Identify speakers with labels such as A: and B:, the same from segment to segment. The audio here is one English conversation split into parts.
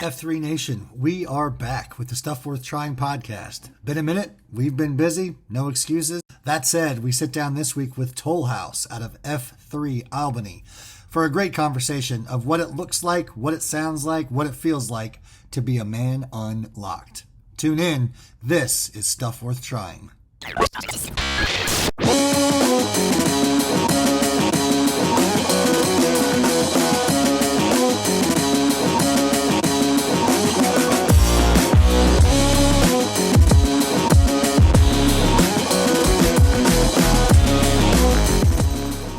A: F3 Nation, we are back with the Stuff Worth Trying podcast. Been a minute, we've been busy, no excuses. That said, we sit down this week with Toll House out of F3 Albany for a great conversation of what it looks like, what it sounds like, what it feels like to be a man unlocked. Tune in, this is Stuff Worth Trying.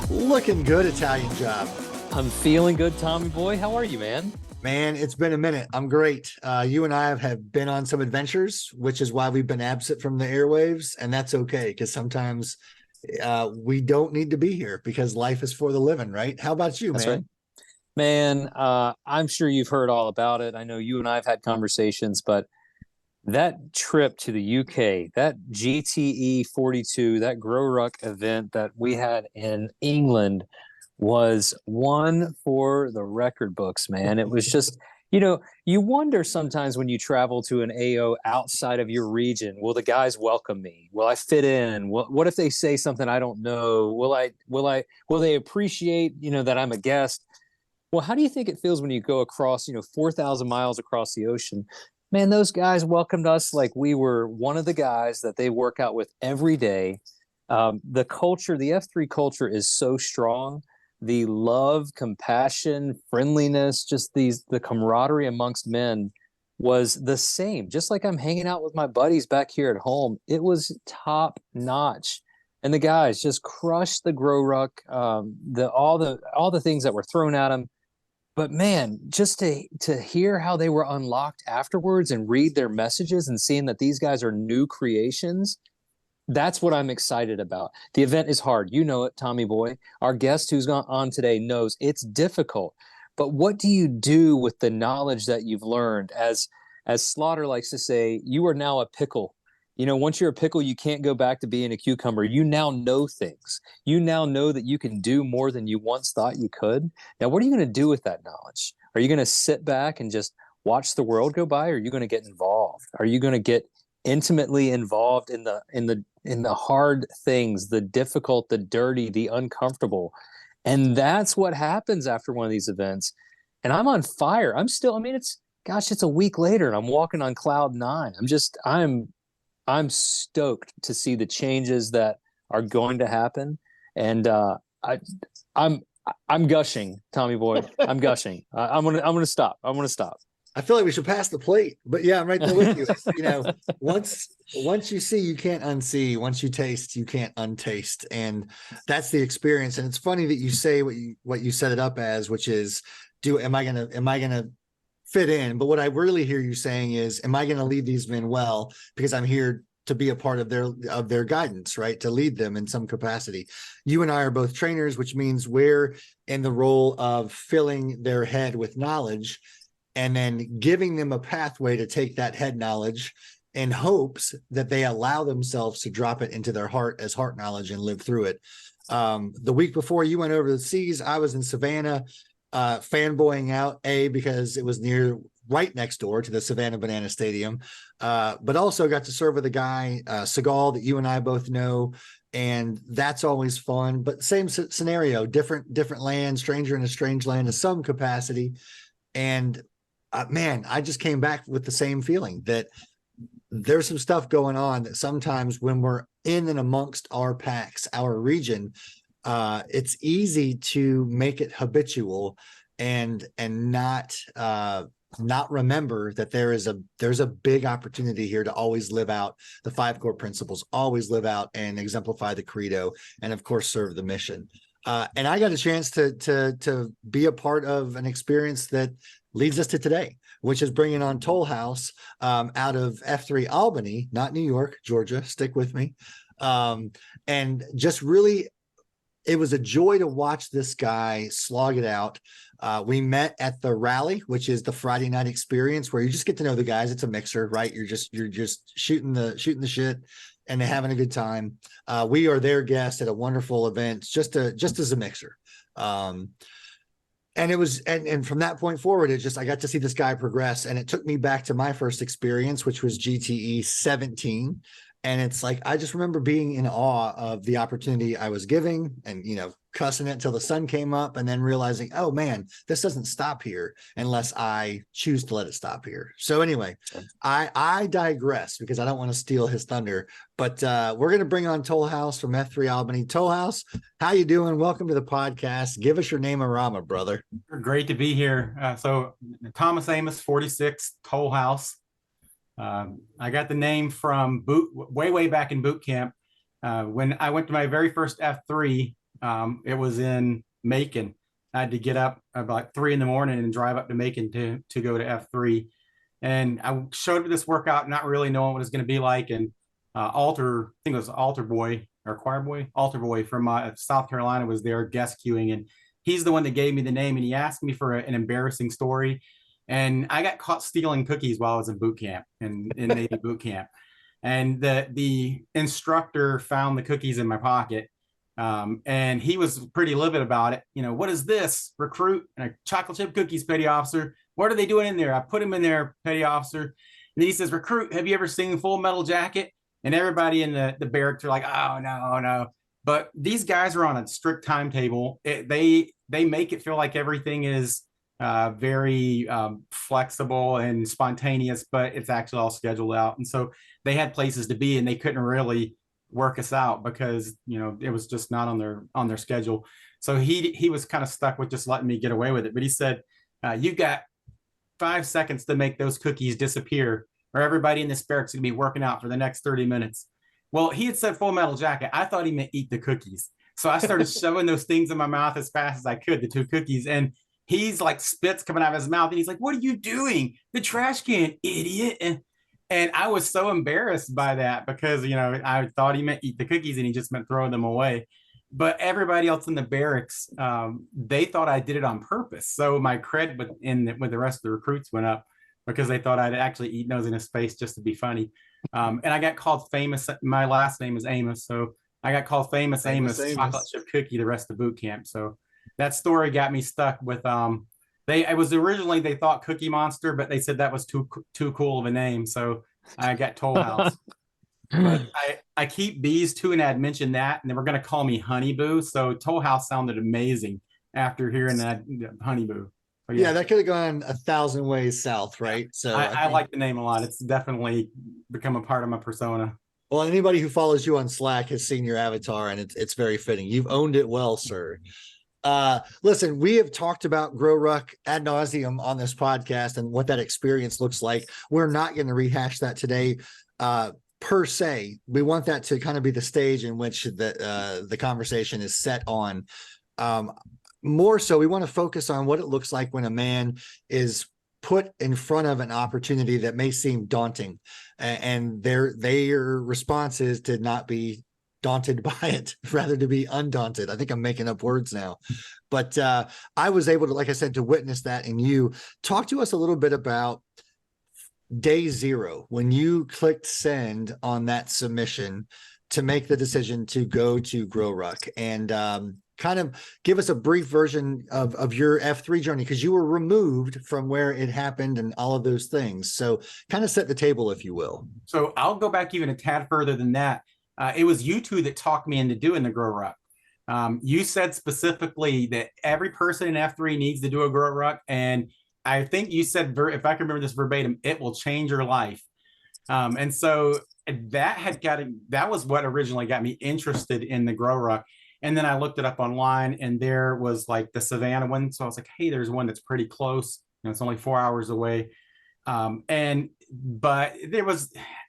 A: Looking good, Italian job.
B: I'm feeling good, Tommy boy. How are you, man?
A: Man, it's been a minute. I'm great. You and I have been on some adventures, which is why we've been absent from the airwaves, and that's okay because sometimes we don't need to be here because life is for the living, right? How about you,
B: That's
A: man?
B: right. Man, I'm sure you've heard all about it. I know you and I have had conversations, but that trip to the UK, that GTE 42, that Grow Ruck event that we had in England was one for the record books, man. It was just, you wonder sometimes when you travel to an AO outside of your region, will the guys welcome me? Will I fit in? What if they say something I don't know? Will they appreciate, that I'm a guest? Well, how do you think it feels when you go across, 4,000 miles across the ocean? Man, those guys welcomed us like we were one of the guys that they work out with every day. The culture, the F3 culture is so strong. The love, compassion, friendliness, just the camaraderie amongst men was the same. Just like I'm hanging out with my buddies back here at home, it was top notch. And the guys just crushed the Grow Ruck, all the things that were thrown at them. But man, just to hear how they were unlocked afterwards and read their messages and seeing that these guys are new creations, that's what I'm excited about. The event is hard. You know it, Tommy boy. Our guest who's gone on today knows it's difficult. But what do you do with the knowledge that you've learned? As Slaughter likes to say, you are now a pickle. Once you're a pickle, you can't go back to being a cucumber. You now know things. You now know that you can do more than you once thought you could. Now, what are you going to do with that knowledge? Are you going to sit back and just watch the world go by? Or are you going to get involved? Are you going to get intimately involved in the hard things, the difficult, the dirty, the uncomfortable? And that's what happens after one of these events. And I'm on fire. It's a week later and I'm walking on cloud nine. I'm stoked to see the changes that are going to happen. And I'm gushing, Tommy boy. I'm gushing. I'm gonna stop.
A: I feel like we should pass the plate, but yeah, I'm right there with you. Once you see, you can't unsee. Once you taste, you can't untaste, and that's the experience. And it's funny that you say what you set it up as, which is, am I gonna fit in? But what I really hear you saying is, am I going to lead these men well? Because I'm here to be a part of their guidance, right? To lead them in some capacity. You and I are both trainers, which means we're in the role of filling their head with knowledge and then giving them a pathway to take that head knowledge in hopes that they allow themselves to drop it into their heart as heart knowledge and live through it. The week before you went over the seas, I was in Savannah, fanboying out, because it was right next door to the Savannah Banana Stadium, but also got to serve with a guy, Seagal, that you and I both know, and that's always fun. But same scenario, different land, stranger in a strange land in some capacity. And man, I just came back with the same feeling that there's some stuff going on that sometimes when we're in and amongst our packs, our region, it's easy to make it habitual and not remember that there's a big opportunity here to always live out the 5 core principles, always live out and exemplify the credo, and of course serve the mission. And I got a chance to be a part of an experience that leads us to today, which is bringing on Toll House out of F3 Albany, not New York, Georgia. Stick with me. And just really, it was a joy to watch this guy slog it out. We met at the rally, which is the Friday night experience where you just get to know the guys. It's a mixer, right? You're just shooting the shit and they're having a good time. We are their guests at a wonderful event, just as a mixer. And And it was, and from that point forward, it just, I got to see this guy progress, and it took me back to my first experience, which was GTE 17. And it's like, I just remember being in awe of the opportunity I was giving, and, cussing it till the sun came up, and then realizing, oh man, this doesn't stop here unless I choose to let it stop here. So anyway, I digress because I don't want to steal his thunder, but we're going to bring on Toll House from F3 Albany. Toll House, how you doing? Welcome to the podcast. Give us your name and Rama, brother.
C: Great to be here. So Thomas Amos, 46, Toll House. I got the name from way back in boot camp. When I went to my very first F3, it was in Macon. I had to get up about 3 in the morning and drive up to Macon to go to F3. And I showed up to this workout not really knowing what it was going to be like. And Alter Boy from South Carolina was there guest queuing. And he's the one that gave me the name. And he asked me for an embarrassing story. And I got caught stealing cookies while I was in boot camp, in Navy boot camp. And the instructor found the cookies in my pocket. And he was pretty livid about it. What is this? Recruit and chocolate chip cookies, petty officer. What are they doing in there? I put him in there, petty officer. And he says, recruit, have you ever seen Full Metal Jacket? And everybody in the barracks are like, oh, no. But these guys are on a strict timetable. They make it feel like everything is very flexible and spontaneous, but it's actually all scheduled out. And so they had places to be, and they couldn't really work us out because it was just not on their schedule. So he was kind of stuck with just letting me get away with it. But he said, you got 5 seconds to make those cookies disappear, or everybody in this barracks is gonna be working out for the next 30 minutes. Well, he had said Full Metal Jacket. I thought he meant eat the cookies. So I started shoving those things in my mouth as fast as I could, the 2 cookies. And he's like spits coming out of his mouth. And he's like, what are you doing? The trash can, idiot. And I was so embarrassed by that because, I thought he meant eat the cookies and he just meant throw them away. But everybody else in the barracks, they thought I did it on purpose. So my cred with the rest of the recruits went up because they thought I'd actually eaten those in his face just to be funny. And I got called famous. My last name is Amos. So I got called famous Amos. Chocolate chip cookie the rest of boot camp. So that story got me stuck with it was originally they thought Cookie Monster, but they said that was too cool of a name. So I got Toll House. But I keep bees too, and I'd mentioned that, and they were going to call me Honey Boo. So Toll House sounded amazing after hearing that Honey Boo.
A: Yeah, that could have gone 1,000 ways south, right? So
C: I like the name a lot. It's definitely become a part of my persona.
A: Well, anybody who follows you on Slack has seen your avatar, and it's very fitting. You've owned it well, sir. Listen, we have talked about Grow Ruck ad nauseum on this podcast and what that experience looks like. We're not going to rehash that today, per se. We want that to kind of be the stage in which the conversation is set on. More so, we want to focus on what it looks like when a man is put in front of an opportunity that may seem daunting, and their response is to not be daunted by it, rather to be undaunted. I think I'm making up words now, but I was able to, like I said, to witness that in you. Talk to us a little bit about day 0 when you clicked send on that submission to make the decision to go to Grow Ruck, and kind of give us a brief version of your F3 journey, because you were removed from where it happened and all of those things. So kind of set the table, if you will.
C: So I'll go back even a tad further than that. It was you two that talked me into doing the Grow Ruck. You said specifically that every person in F3 needs to do a Grow Ruck. And I think you said, if I can remember this verbatim, it will change your life. And so that was what originally got me interested in the Grow Ruck. And then I looked it up online, and there was like the Savannah one. So I was like, hey, there's one that's pretty close. It's only 4 hours away. But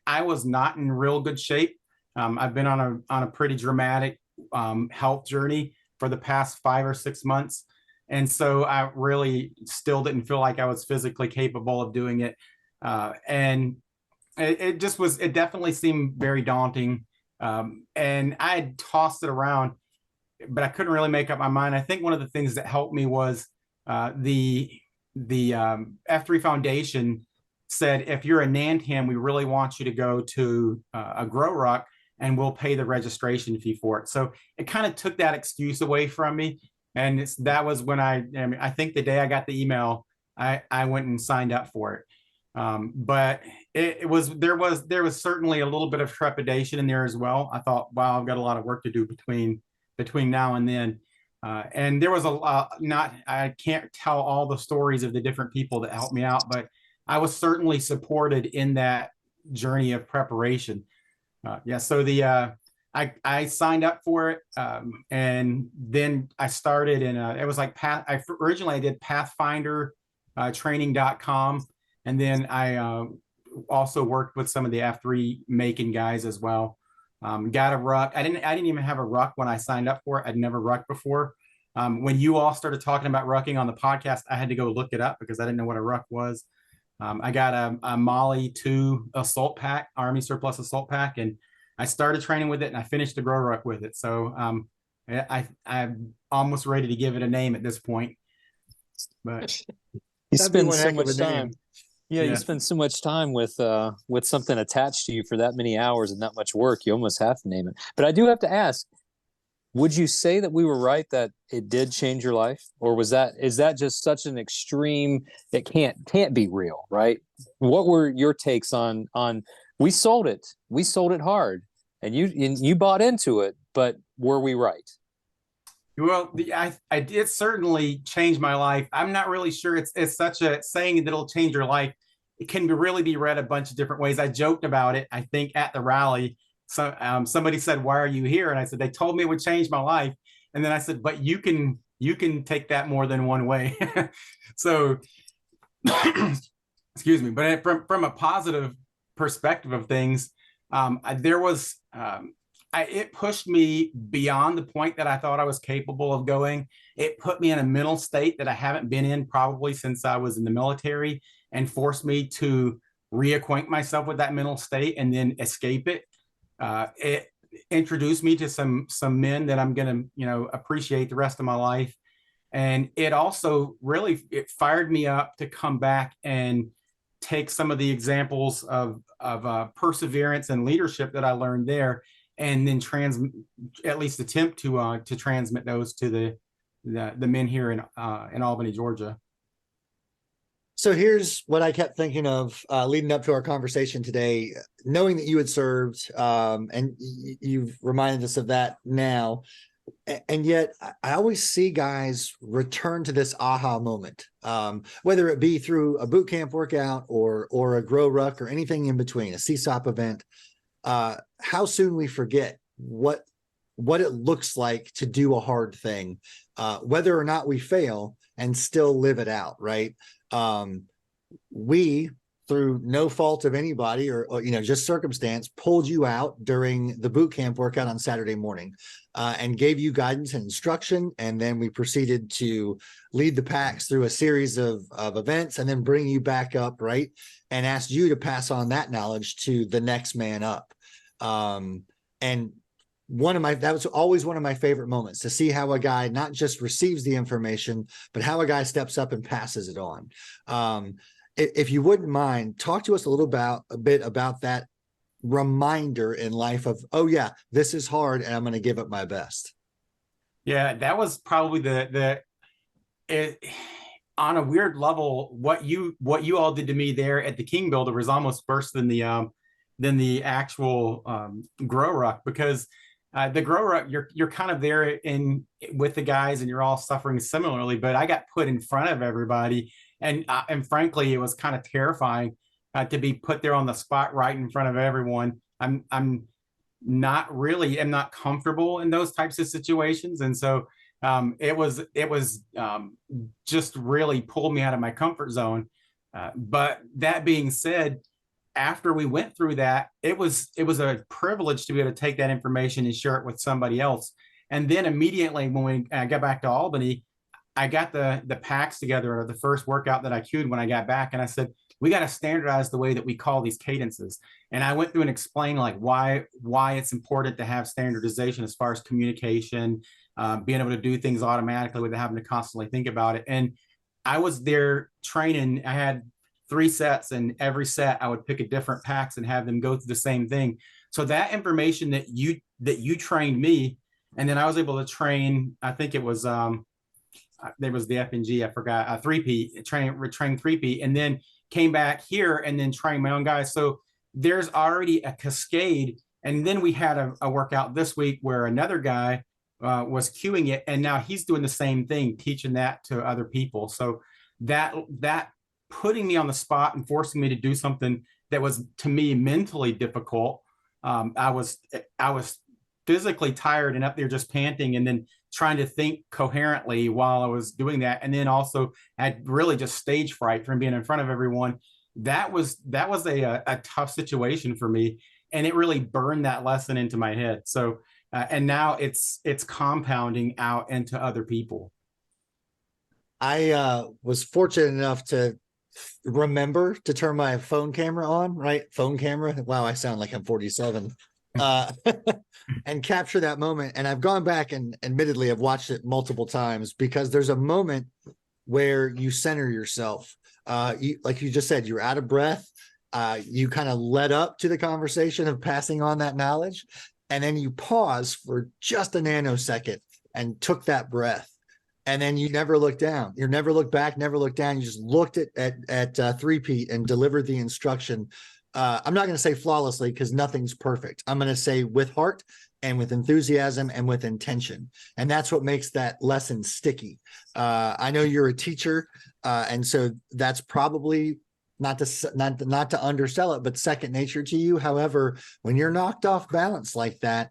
C: I was not in real good shape. I've been on a pretty dramatic health journey for the past 5 or 6 months. And so I really still didn't feel like I was physically capable of doing it. And it definitely seemed very daunting. And I had tossed it around, but I couldn't really make up my mind. I think one of the things that helped me was the F3 Foundation said, if you're a Nantam, we really want you to go to a Grow Ruck, and we'll pay the registration fee for it. So it kind of took that excuse away from me. And that was when I mean, I think the day I got the email, I went and signed up for it. But it was there was certainly a little bit of trepidation in there as well. I thought, wow, I've got a lot of work to do between now and then. And there was I can't tell all the stories of the different people that helped me out, but I was certainly supported in that journey of preparation. Yeah, so I signed up for it, and then I started in it was like originally I did Pathfinder training.com, and then I also worked with some of the F3 Macon guys as well. Got a ruck. I didn't even have a ruck when I signed up for it. I'd never rucked before. When you all started talking about rucking on the podcast, I had to go look it up because I didn't know what a ruck was. I got a Molly 2 assault pack, Army surplus assault pack, and I started training with it, and I finished the grow ruck with it. So I'm almost ready to give it a name at this point. But
B: you spend so much time.
A: Name.
B: Yeah, you spend so much time with something attached to you for that many hours and that much work. You almost have to name it. But I do have to ask, would you say that we were right that it did change your life, or is that just such an extreme that can't be real, right? What were your takes on we sold it hard, and you bought into it, but were we right?
C: Well, I did certainly change my life. I'm not really sure it's such a saying that'll change your life. It can really be read a bunch of different ways. I joked about it, I think, at the rally. So somebody said, "Why are you here?" And I said, "They told me it would change my life." And then I said, "But you can take that more than one way." So, excuse me. But from a positive perspective of things, it pushed me beyond the point that I thought I was capable of going. It put me in a mental state that I haven't been in probably since I was in the military, and forced me to reacquaint myself with that mental state and then escape it. It introduced me to some men that I'm going to, appreciate the rest of my life. And it also it fired me up to come back and take some of the examples of perseverance and leadership that I learned there, and then at least attempt to transmit those to the men here in Albany, Georgia.
A: So here's what I kept thinking of leading up to our conversation today, knowing that you had served, and you've reminded us of that now. And yet I always see guys return to this aha moment, whether it be through a boot camp workout or a grow ruck or anything in between, a CSOP event. How soon we forget what it looks like to do a hard thing, whether or not we fail and still live it out, right? We, through no fault of anybody or just circumstance, pulled you out during the boot camp workout on Saturday morning, and gave you guidance and instruction. And then we proceeded to lead the packs through a series of events, and then bring you back up, right? And asked you to pass on that knowledge to the next man up. And that was always one of my favorite moments, to see how a guy not just receives the information, but how a guy steps up and passes it on. If you wouldn't mind, talk to us a bit about that reminder in life of, oh yeah, this is hard and I'm going to give it my best.
C: Yeah, that was probably on a weird level, what you all did to me there at the King Builder was almost worse than the actual grow ruck, because the grow ruck, you're kind of there with the guys and you're all suffering similarly, but I got put in front of everybody. And frankly, it was kind of terrifying to be put there on the spot right in front of everyone. I'm not comfortable in those types of situations. And so it was just really pulled me out of my comfort zone. But that being said, after we went through that, it was a privilege to be able to take that information and share it with somebody else. And then immediately when I got back to Albany, I got the packs together, the first workout that I queued when I got back, and I said, we got to standardize the way that we call these cadences. And I went through and explained like why it's important to have standardization as far as communication, being able to do things automatically without having to constantly think about it. And I was there training. I had 3 sets, and every set I would pick a different packs and have them go through the same thing. So that information that you trained me, and then I was able to train, I think it was there was the FNG, I forgot, 3P, training 3P, and then came back here and then trained my own guys. So there's already a cascade. And then we had a workout this week where another guy was cueing it, and now he's doing the same thing, teaching that to other people. So that putting me on the spot and forcing me to do something that was, to me, mentally difficult. I was physically tired and up there just panting, and then trying to think coherently while I was doing that. And then also had really just stage fright from being in front of everyone. That was a tough situation for me. And it really burned that lesson into my head. So, and now it's compounding out into other people.
A: I was fortunate enough to remember to turn my phone camera on, right? Phone camera. Wow, I sound like I'm 47. And capture that moment. And I've gone back and admittedly I've watched it multiple times, because there's a moment where you center yourself. Like you just said, you're out of breath. You kind of led up to the conversation of passing on that knowledge. And then you pause for just a nanosecond and took that breath. And then you never looked down. You never looked back, never looked down. You just looked at three-peat and delivered the instruction. I'm not going to say flawlessly, because nothing's perfect. I'm going to say with heart and with enthusiasm and with intention. And that's what makes that lesson sticky. I know you're a teacher, and so that's probably not to undersell it, but second nature to you. However, when you're knocked off balance like that,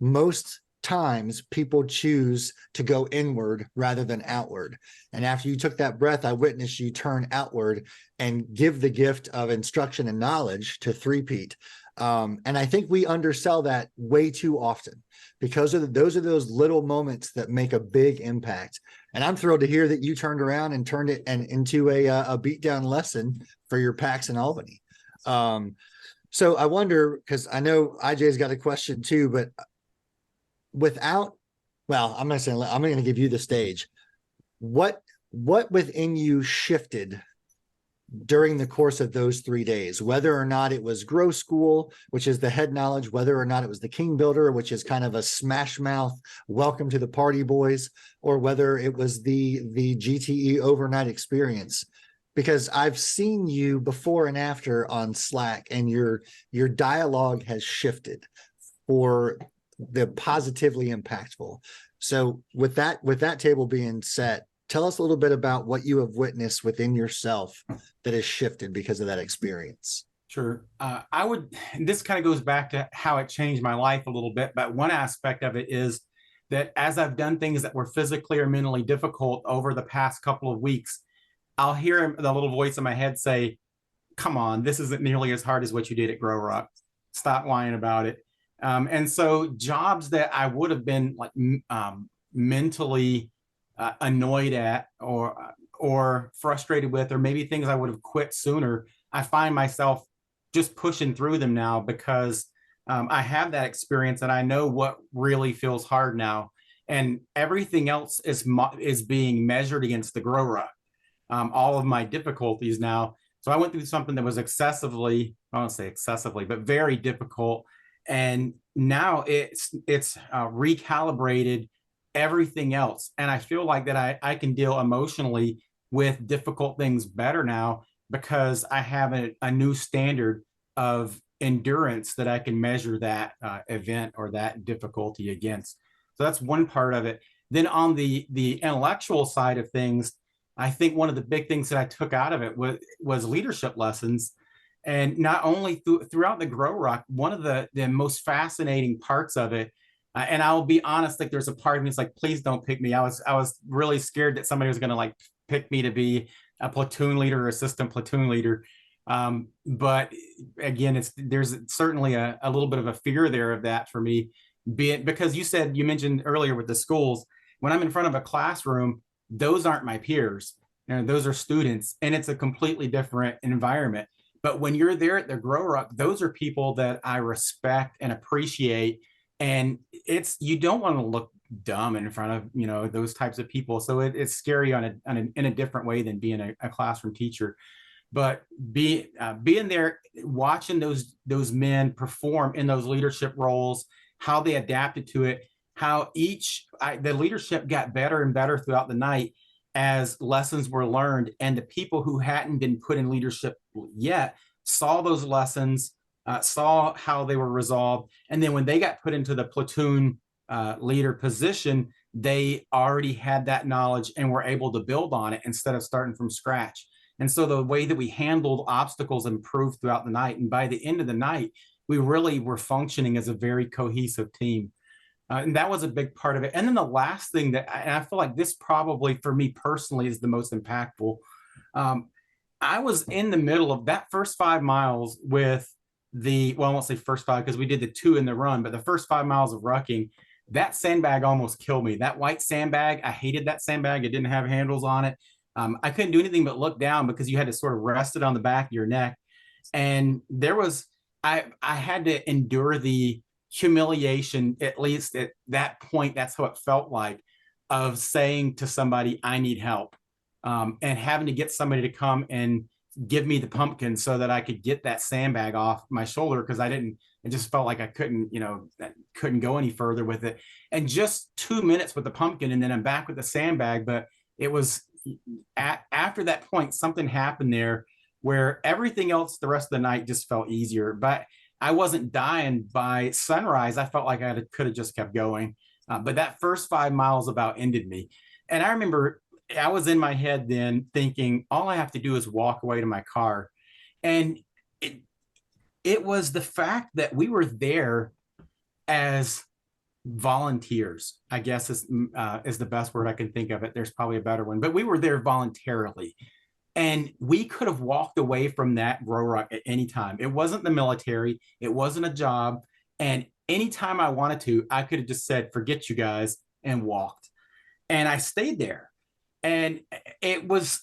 A: most times people choose to go inward rather than outward. And after you took that breath, I witnessed you turn outward and give the gift of instruction and knowledge to three-peat. And I think we undersell that way too often, because those are those little moments that make a big impact. And I'm thrilled to hear that you turned around and turned it into a beatdown lesson for your PAX in Albany. So I wonder, because I know IJ's got a question too, but I'm going to give you the stage. What within you shifted during the course of those 3 days, whether or not it was Grow School, which is the head knowledge, whether or not it was the King Builder, which is kind of a smash mouth welcome to the party boys, or whether it was the GTE overnight experience? Because I've seen you before and after on Slack, and your dialogue has shifted for the positively impactful. So with that table being set, tell us a little bit about what you have witnessed within yourself that has shifted because of that experience.
C: Sure. This kind of goes back to how it changed my life a little bit, but one aspect of it is that as I've done things that were physically or mentally difficult over the past couple of weeks, I'll hear the little voice in my head say, come on, this isn't nearly as hard as what you did at Grow Rock. Stop whining about it. And so jobs that I would have been like mentally annoyed at or frustrated with, or maybe things I would have quit sooner, I find myself just pushing through them now, because I have that experience and I know what really feels hard now. And everything else is being measured against the Grow Rock. All of my difficulties now. So I went through something that was excessively, I won't say excessively, but very difficult. And now it's recalibrated everything else. And I feel like that I can deal emotionally with difficult things better now, because I have a new standard of endurance that I can measure that event or that difficulty against. So that's one part of it. Then on the intellectual side of things, I think one of the big things that I took out of it was leadership lessons. And not only throughout the Grow Rock, one of the most fascinating parts of it, and I'll be honest, like there's a part of me that's like, please don't pick me. I was really scared that somebody was going to like pick me to be a platoon leader or assistant platoon leader. But again, there's certainly a little bit of a fear there of that for me, because you mentioned earlier with the schools, when I'm in front of a classroom, those aren't my peers, and those are students, and it's a completely different environment. But when you're there at the Grow Rock, those are people that I respect and appreciate. And you don't want to look dumb in front of, those types of people. So it's scary in a different way than being a classroom teacher. But being there, watching those men perform in those leadership roles, how they adapted to it, how the leadership got better and better throughout the night. as lessons were learned, and the people who hadn't been put in leadership yet saw those lessons, saw how they were resolved, and then when they got put into the platoon leader position, they already had that knowledge and were able to build on it instead of starting from scratch. And so the way that we handled obstacles improved throughout the night, and by the end of the night, we really were functioning as a very cohesive team. And that was a big part of it. And then the last thing that, and I feel like this probably for me personally is the most impactful. I was in the middle of that first 5 miles with well, I won't say first 5 because we did the 2 in the run, but the first 5 miles of rucking, that sandbag almost killed me. That white sandbag, I hated that sandbag. It didn't have handles on it. I couldn't do anything but look down because you had to sort of rest it on the back of your neck. And I had to endure the humiliation, at least at that point, that's how it felt like, of saying to somebody, I need help, and having to get somebody to come and give me the pumpkin so that I could get that sandbag off my shoulder, because it just felt like I couldn't go any further with it. And just 2 minutes with the pumpkin, and then I'm back with the sandbag. But it was after that point, something happened there where everything else the rest of the night just felt easier. But I wasn't dying by sunrise. I felt like I could have just kept going. But that first 5 miles about ended me. And I remember I was in my head then thinking, all I have to do is walk away to my car. And it was the fact that we were there as volunteers, I guess is the best word I can think of it. There's probably a better one, but we were there voluntarily. And we could have walked away from that grow ruck at any time. It wasn't the military. It wasn't a job. And anytime I wanted to, I could have just said, forget you guys, and walked. And I stayed there. And I was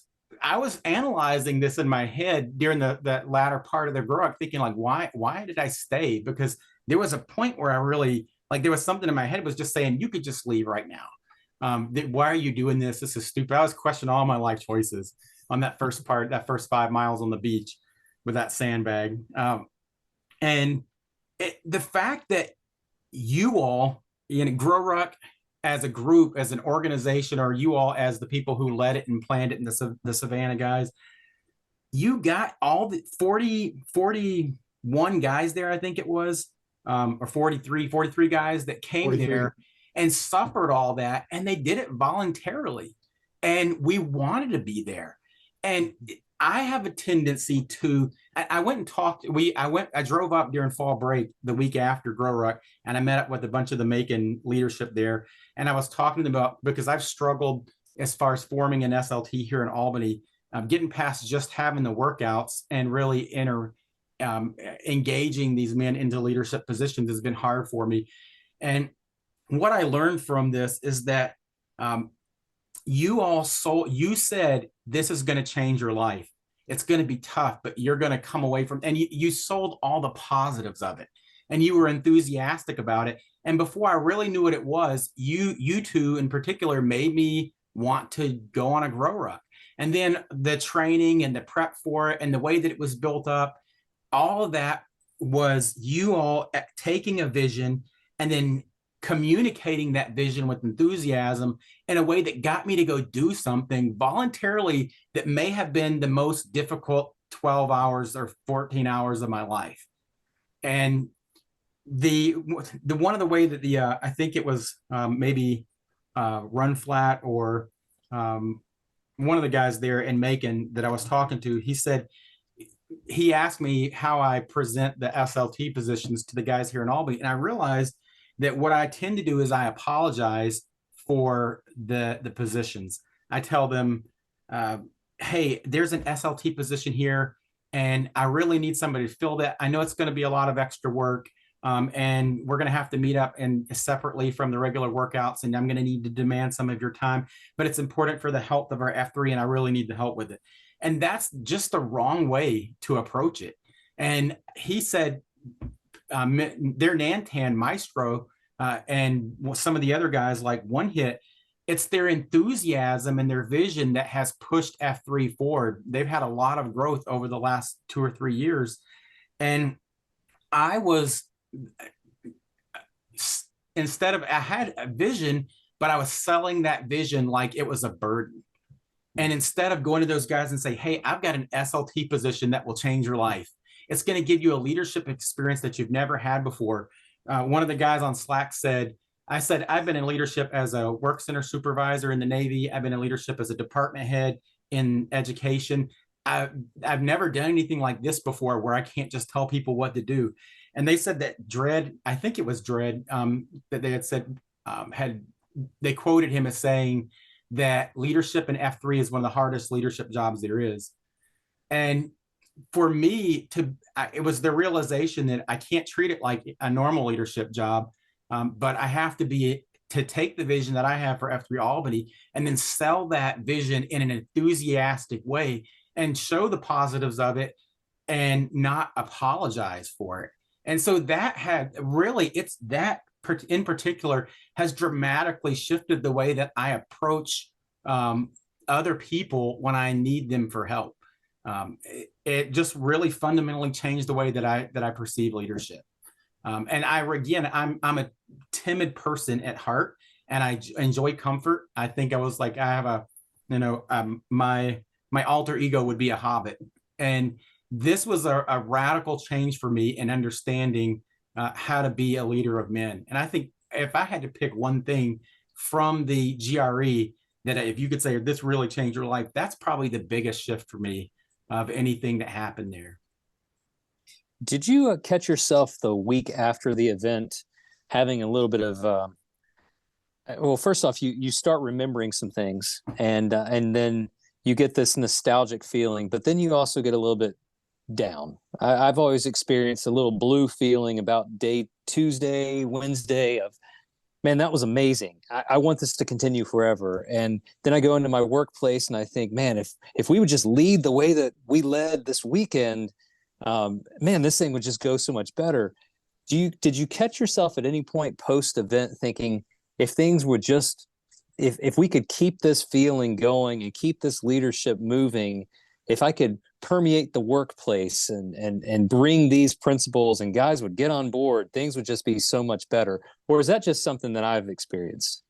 C: analyzing this in my head during that latter part of the grow ruck, thinking like, why did I stay? Because there was a point where I really, like, there was something in my head was just saying, you could just leave right now. Why are you doing this? This is stupid. I was questioning all my life choices on that first 5 miles on the beach with that sandbag. And the fact that you all in Grow Ruck as a group, as an organization, or you all as the people who led it and planned it, and the Savannah guys, you got all the 41 guys there, I think it was, or 43 guys that came 43 there and suffered all that. And they did it voluntarily. And we wanted to be there. And I have a tendency to, I went and talked, I drove up during fall break the week after Grow Ruck, and I met up with a bunch of the Macon leadership there. And I was talking to them about, because I've struggled as far as forming an SLT here in Albany, getting past just having the workouts and really engaging these men into leadership positions has been hard for me. And what I learned from this is that you said, this is going to change your life. It's going to be tough, but you're going to come away from, and you sold all the positives of it, and you were enthusiastic about it. And before I really knew what it was, you two in particular made me want to go on a grow ruck. And then the training and the prep for it and the way that it was built up, all of that was you all taking a vision and then communicating that vision with enthusiasm in a way that got me to go do something voluntarily that may have been the most difficult 12 hours or 14 hours of my life. And the one of the way that I think it was maybe Run Flat or one of the guys there in Macon that I was talking to, he asked me how I present the SLT positions to the guys here in Albany. And I realized that what I tend to do is I apologize for the positions. I tell them, hey, there's an SLT position here, and I really need somebody to fill that. I know it's going to be a lot of extra work, and we're going to have to meet up and separately from the regular workouts, and I'm going to need to demand some of your time, but it's important for the health of our F3, and I really need the help with it. And that's just the wrong way to approach it. And he said, their Nantan Maestro and some of the other guys like One Hit, it's their enthusiasm and their vision that has pushed F3 forward. They've had a lot of growth over the last 2 or 3 years. And I had a vision, but I was selling that vision like it was a burden. And instead of going to those guys and say, hey, I've got an SLT position that will change your life, it's going to give you a leadership experience that you've never had before. One of the guys on Slack said, I've been in leadership as a work center supervisor in the Navy. I've been in leadership as a department head in education. I've never done anything like this before where I can't just tell people what to do. And they said that Dredd, I think it was Dredd, that they had said, they quoted him as saying that leadership in F3 is one of the hardest leadership jobs there is. And for me, it was the realization that I can't treat it like a normal leadership job, but I have to take the vision that I have for F3 Albany and then sell that vision in an enthusiastic way and show the positives of it and not apologize for it. And so that had really, it's that in particular has dramatically shifted the way that I approach other people when I need them for help. It just really fundamentally changed the way that I perceive leadership. And I'm a timid person at heart, and I enjoy comfort. I think I have my alter ego would be a hobbit, and this was a radical change for me in understanding how to be a leader of men. And I think if I had to pick one thing from the GRE that if you could say this really changed your life, that's probably the biggest shift for me of anything that happened there.
B: Did you catch yourself the week after the event having a little bit of well, first off, you start remembering some things, and then you get this nostalgic feeling, but then you also get a little bit down. I've always experienced a little blue feeling about Tuesday, Wednesday of, man, that was amazing. I want this to continue forever. And then I go into my workplace and I think, man, if we would just lead the way that we led this weekend, man, this thing would just go so much better. Did you catch yourself at any point post-event thinking, if things would just, if we could keep this feeling going and keep this leadership moving, if I could permeate the workplace and bring these principles and guys would get on board, things would just be so much better? Or is that just something that I've experienced?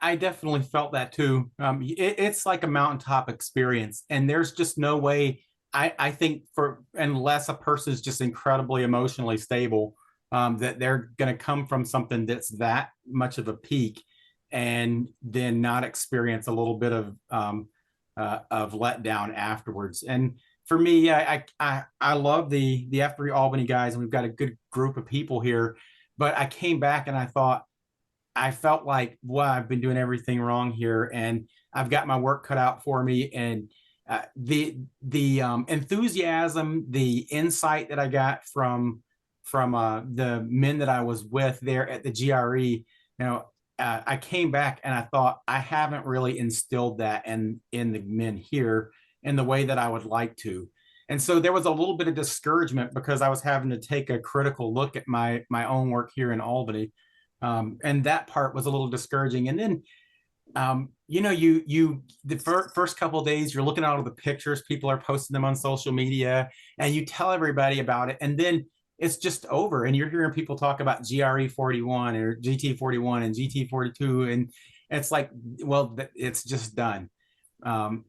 C: I definitely felt that too. It's like a mountaintop experience, and there's just no way, I think, unless a person is just incredibly emotionally stable, that they're going to come from something that's that much of a peak and then not experience a little bit of letdown afterwards. And for me, I love the F3 Albany guys, and we've got a good group of people here. But I came back and I felt like, well, I've been doing everything wrong here, and I've got my work cut out for me. And the enthusiasm, the insight that I got from the men that I was with there at the GRE, I came back and I thought, I haven't really instilled that in the men here in the way that I would like to. And so there was a little bit of discouragement because I was having to take a critical look at my own work here in Albany. And that part was a little discouraging. And then, the first couple of days, you're looking at all the pictures, people are posting them on social media, and you tell everybody about it. And then it's just over, and you're hearing people talk about GRE 41 or GT 41 and GT 42, and it's like, well, it's just done. And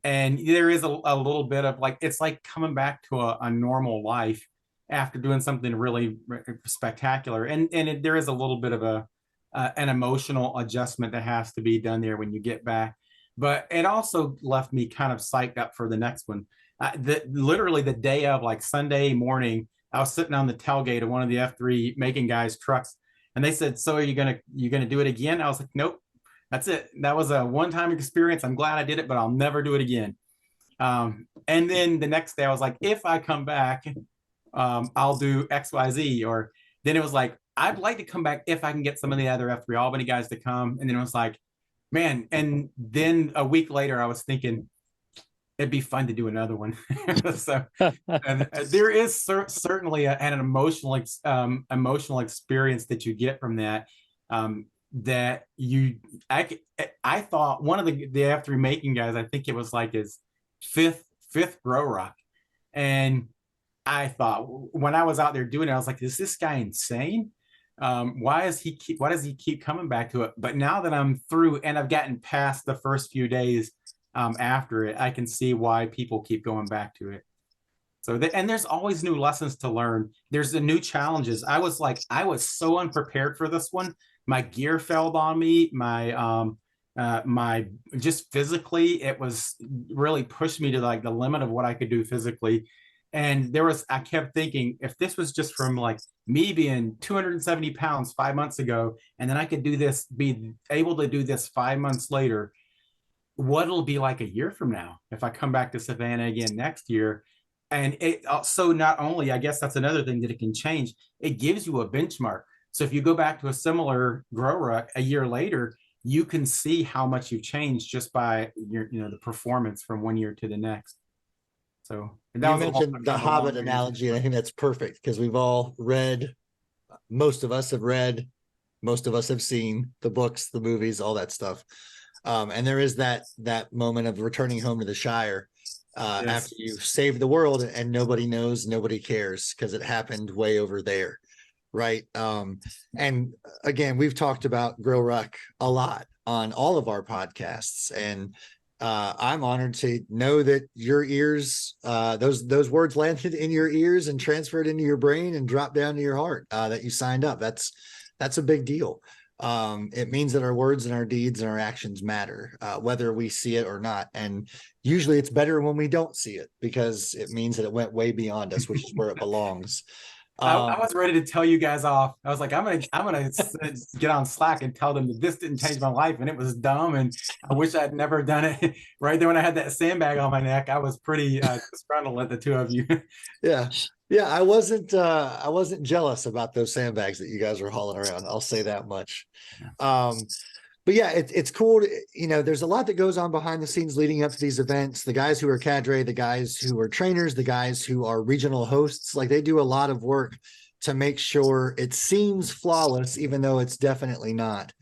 C: there is a little bit of like, it's like coming back to a normal life after doing something really spectacular, and there is a little bit of an emotional adjustment that has to be done there when you get back. But it also left me kind of psyched up for the next one. Literally the day of, like Sunday morning, I was sitting on the tailgate of one of the F3 making guys' trucks, and they said, "So are you gonna do it again?" I was like, "Nope, that's it. That was a one-time experience. I'm glad I did it, but I'll never do it again." And then the next day, I was like, "If I come back, I'll do X, Y, Z." Or then it was like, "I'd like to come back if I can get some of the other F3 Albany guys to come." And then it was like, man. And then a week later, I was thinking, it'd be fun to do another one. So, and there is certainly an emotional experience that you get from that. That I thought one of the F3 making guys, I think it was like his fifth grow rock, and I thought when I was out there doing it, I was like, is this guy insane? Why does he keep coming back to it? But now that I'm through and I've gotten past the first few days after it, I can see why people keep going back to it. So, and there's always new lessons to learn. There's the new challenges. I was so unprepared for this one. My gear failed on me. My just physically, it was really pushed me to like the limit of what I could do physically. And I kept thinking, if this was just from like me being 270 pounds 5 months ago, and then I could be able to do this 5 months later, what it'll be like a year from now if I come back to Savannah again next year. And it also, not only, I guess that's another thing that it can change, it gives you a benchmark. So if you go back to a similar grow rut a year later, you can see how much you've changed just by the performance from one year to the next. So
A: you mentioned the Hobbit analogy, and I think that's perfect because we've all read, most of us have seen the books, the movies, all that stuff. And there is that moment of returning home to the Shire
C: Yes.
A: after you've saved the world and nobody knows, nobody cares because it happened way over there. Right. And again, we've talked about Grow Ruck a lot on all of our podcasts, and I'm honored to know that your ears, those words landed in your ears and transferred into your brain and dropped down to your heart, that you signed up. That's a big deal. It means that our words and our deeds and our actions matter, whether we see it or not. And usually it's better when we don't see it because it means that it went way beyond us, which is where it belongs.
C: I was ready to tell you guys off. I was like, I'm gonna get on Slack and tell them that this didn't change my life and it was dumb and I wish I'd never done it. Right there when I had that sandbag on my neck, I was pretty disgruntled at the two of you.
A: Yeah. I wasn't jealous about those sandbags that you guys were hauling around. I'll say that much. But yeah, it's cool. There's a lot that goes on behind the scenes leading up to these events. The guys who are cadre, the guys who are trainers, the guys who are regional hosts, like they do a lot of work to make sure it seems flawless, even though it's definitely not.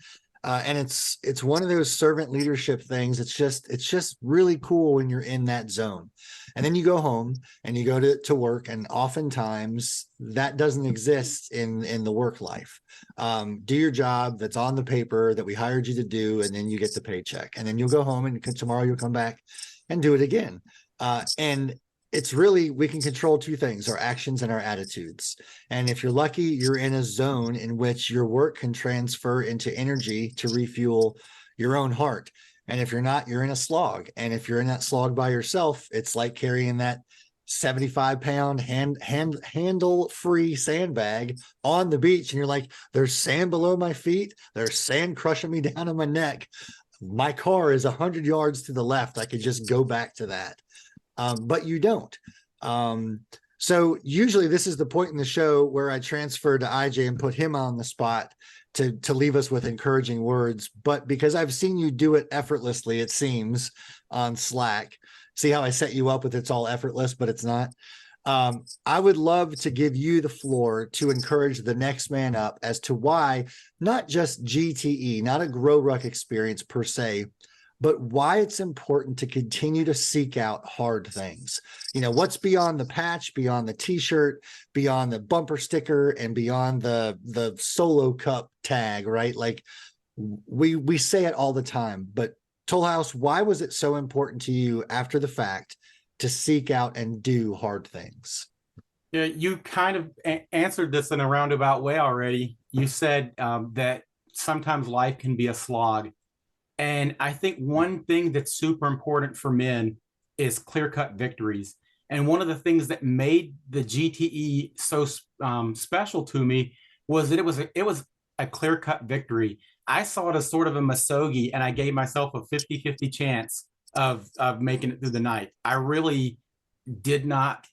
A: And it's one of those servant leadership things. It's just really cool when you're in that zone. And then you go home and you go to work, and oftentimes that doesn't exist in the work life. Do your job that's on the paper that we hired you to do, and then you get the paycheck. And then you'll go home, and tomorrow you'll come back and do it again. And it's really, we can control two things: our actions and our attitudes. And if you're lucky, you're in a zone in which your work can transfer into energy to refuel your own heart. And if you're not, you're in a slog. And if you're in that slog by yourself, it's like carrying that 75-pound handle-free sandbag on the beach. And you're like, there's sand below my feet. There's sand crushing me down on my neck. My car is 100 yards to the left. I could just go back to that. But you don't. So usually this is the point in the show where I transfer to IJ and put him on the spot to leave us with encouraging words. But because I've seen you do it effortlessly, it seems, on Slack. See how I set you up with it's all effortless, but it's not. I would love to give you the floor to encourage the next man up as to why not just GTE, not a Grow Ruck experience per se, but why it's important to continue to seek out hard things. What's beyond the patch, beyond the t-shirt, beyond the bumper sticker, and beyond the solo cup tag, right? Like we say it all the time, but Toll House, why was it so important to you after the fact to seek out and do hard things?
C: Yeah, you kind of answered this in a roundabout way already. You said that sometimes life can be a slog. And I think one thing that's super important for men is clear-cut victories. And one of the things that made the GTE so special to me was that it was a clear-cut victory. I saw it as sort of a masogi, and I gave myself a 50-50 chance of making it through the night. I really did not,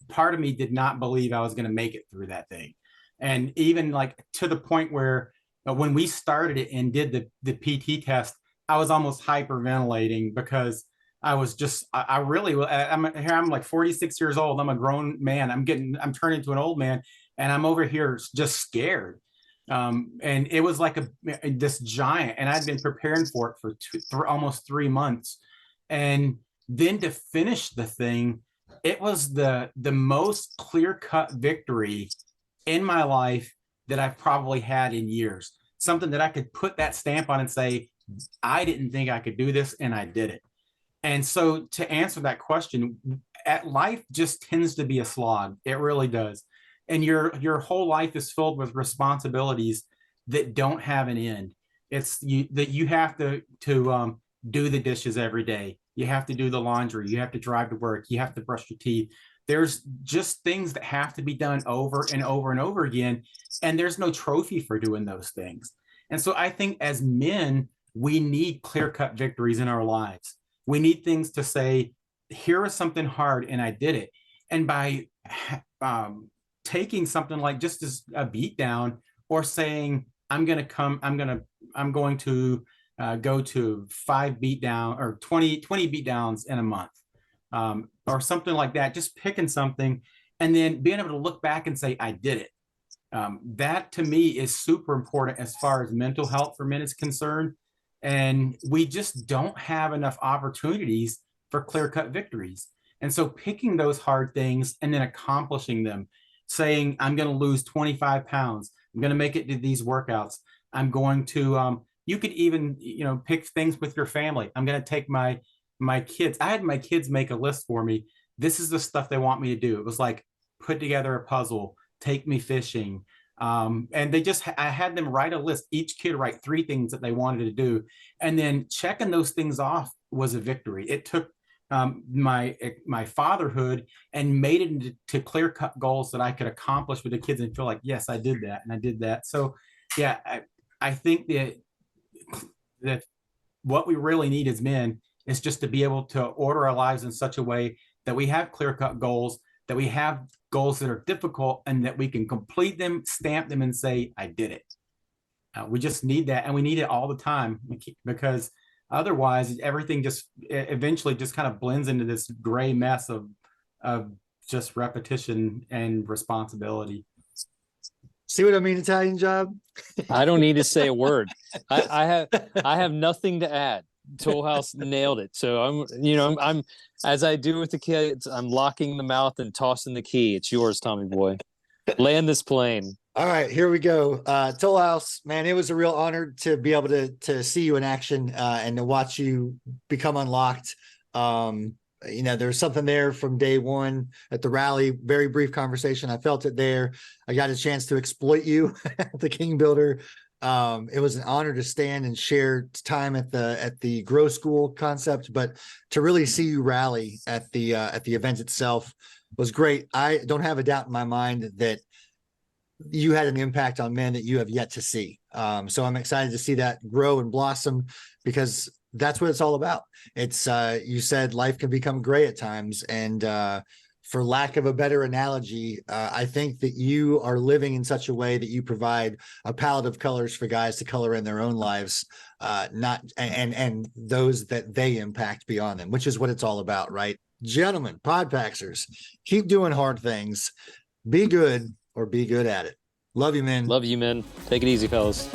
C: part of me did not believe I was going to make it through that thing. And even like to the point where when we started it and did the PT test, I was almost hyperventilating because I was just, I'm like 46 years old. I'm a grown man. I'm turning into an old man, and I'm over here just scared. And it was like this giant, and I'd been preparing for it for almost 3 months. And then to finish the thing, it was the most clear-cut victory in my life that I've probably had in years. Something that I could put that stamp on and say, I didn't think I could do this, and I did it. And so to answer that question, at life just tends to be a slog. It really does. And your whole life is filled with responsibilities that don't have an end. It's that you have to do the dishes every day. You have to do the laundry. You have to drive to work. You have to brush your teeth. There's just things that have to be done over and over and over again. And there's no trophy for doing those things. And so I think as men, we need clear-cut victories in our lives. We need things to say, here is something hard and I did it. And by taking something like just as a beat down, or saying, I'm going to go to 5 beat down or 20 beat downs in a month, or something like that, just picking something and then being able to look back and say, I did it. That to me is super important as far as mental health for men is concerned. And we just don't have enough opportunities for clear-cut victories. And so picking those hard things and then accomplishing them, saying, I'm going to lose 25 pounds. I'm going to make it to these workouts. I'm going to, you could even, pick things with your family. I'm going to take my kids. I had my kids make a list for me. This is the stuff they want me to do. It was like, put together a puzzle, take me fishing. And I had them write a list, each kid write 3 things that they wanted to do. And then checking those things off was a victory. It took my fatherhood and made it into clear-cut goals that I could accomplish with the kids and feel like, yes, I did that. And I did that. So yeah, I think that what we really need as men is just to be able to order our lives in such a way that we have clear-cut goals, that we have goals that are difficult, and that we can complete them, stamp them, and say, I did it. We just need that, and we need it all the time, because otherwise everything just eventually just kind of blends into this gray mess of just repetition and responsibility.
A: See what I mean, Italian Job?
B: I don't need to say a word. I have nothing to add. Toll House nailed it. So I'm as I do with the kids, I'm locking the mouth and tossing the key. It's yours, Tommy boy. Land this plane.
A: All right, here we go. Toll House, man, it was a real honor to be able to see you in action and to watch you become unlocked. There's something there from day one at the rally. Very brief conversation. I felt it there. I got a chance to exploit you at the King Builder. It was an honor to stand and share time at the Grow School concept, but to really see you rally at the event itself was great. I don't have a doubt in my mind that you had an impact on men that you have yet to see. So I'm excited to see that grow and blossom, because that's what it's all about. It's you said life can become gray at times, and for lack of a better analogy, I think that you are living in such a way that you provide a palette of colors for guys to color in their own lives, and those that they impact beyond them, which is what it's all about, right? Gentlemen, Podpaxers, keep doing hard things. Be good, or be good at it. Love you, men.
B: Love you, men. Take it easy, fellas.